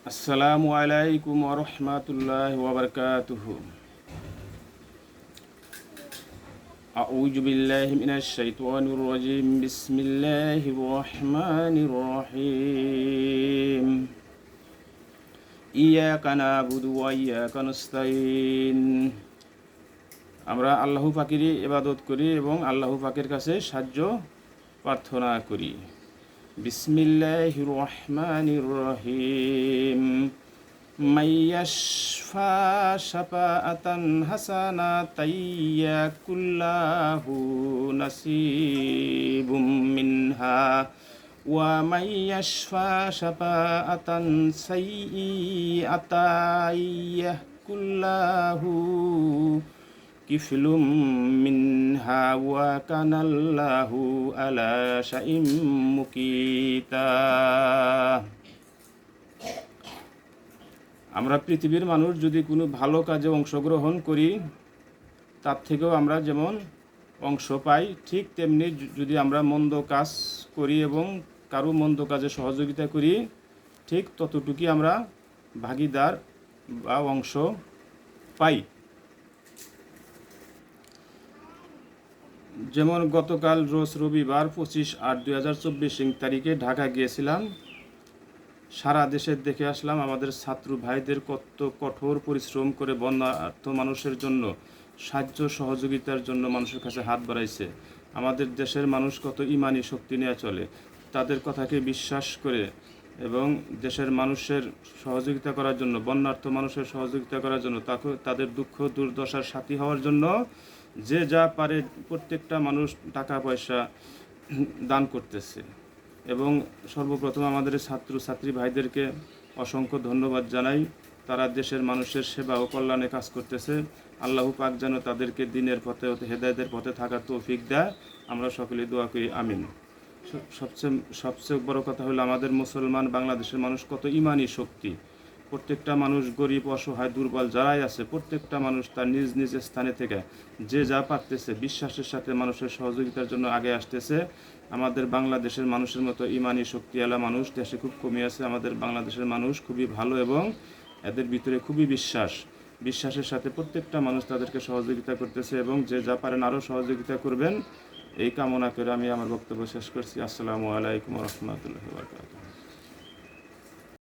আসসালামু আলাইকুম ওয়া রাহমাতুল্লাহি ওয়া বারাকাতুহু। আউযু বিল্লাহি মিনাশ শাইতানির রাজীম। বিসমিল্লাহির রহমানির রহিম। ইয়াকা না'বুদু ওয়া ইয়াকা নাস্তাঈন। আমরা আল্লাহ পাকেরই ইবাদত করি এবং আল্লাহ পাকের কাছে সাহায্য প্রার্থনা করি। বিসমিল্লাহির রহমানির রহিম। মাইয়াশফা শাফাআতান হাসানাতান ইয়াকুল্লাহু নাসিবুম মিনহা ওয়া মাইয়াশফা শাফাআতান সাইয়্যাতান ইয়াকুল্লাহু কিফলুম মিনহা ওয়া কানাল্লাহু আলা শাইইম মুকিতা। আমরা পৃথিবীর মানুষ যদি কোনো ভালো কাজে অংশগ্রহণ করি তার থেকেও আমরা যেমন অংশ পাই, ঠিক তেমনি যদি আমরা মন্দ কাজ করি এবং কারো মন্দ কাজে সহযোগিতা করি ঠিক ততটুকুই আমরা ভাগিদার বা অংশ পাই। যেমন গতকাল রোজ রবিবার 25/8/2024 তারিখে ঢাকা গিয়েছিলাম। সারা দেশের দেখে আসলাম আমাদের ছাত্র ভাইদের কত কঠোর পরিশ্রম করে বন্যার্থ মানুষের জন্য সাহায্য সহযোগিতার জন্য মানুষের কাছে হাত বাড়াইছে। আমাদের দেশের মানুষ কত ইমানি শক্তি নিয়ে চলে, তাদের কথাকে বিশ্বাস করে এবং দেশের মানুষের সহযোগিতা করার জন্য, বন্যার্থ মানুষের সহযোগিতা করার জন্য, তাদের দুঃখ দুর্দশার সাথী হওয়ার জন্য যে যা পারে প্রত্যেকটা মানুষ টাকা পয়সা দান করতেছে। এবং সর্বপ্রথম আমাদের ছাত্রছাত্রী ভাইদেরকে অসংখ্য ধন্যবাদ জানাই। তারা দেশের মানুষের সেবা ও কল্যাণে কাজ করতেছে। আল্লাহ পাক যেন তাদেরকে দিনের পথে হেদায়েতের পথে থাকার তৌফিক দেয়। আমরা সকলে দোয়া করি, আমিন। সবচেয়ে বড় কথা হলো আমাদের মুসলমান বাংলাদেশের মানুষ কত ইমানি শক্তি। প্রত্যেকটা মানুষ গরিব, অসহায়, দুর্বল যারাই আছে, প্রত্যেকটা মানুষ তার নিজ নিজ স্থানে থেকে যে যা পারতেছে বিশ্বাসের সাথে মানুষের সহযোগিতার জন্য আগে আসতেছে। আমাদের বাংলাদেশের মানুষের মতো ইমানি শক্তিওয়ালা মানুষ দেশে খুব কমই আছে। আমাদের বাংলাদেশের মানুষ খুবই ভালো এবং এদের ভিতরে খুবই বিশ্বাসের সাথে প্রত্যেকটা মানুষ তাদেরকে সহযোগিতা করতেছে এবং যে যা পারেন আরও সহযোগিতা করবেন এই কামনা করে আমি আমার বক্তব্য শেষ করছি। আসসালামু আলাইকুম ওয়া রাহমাতুল্লাহি ওয়া বারাকাতুহু।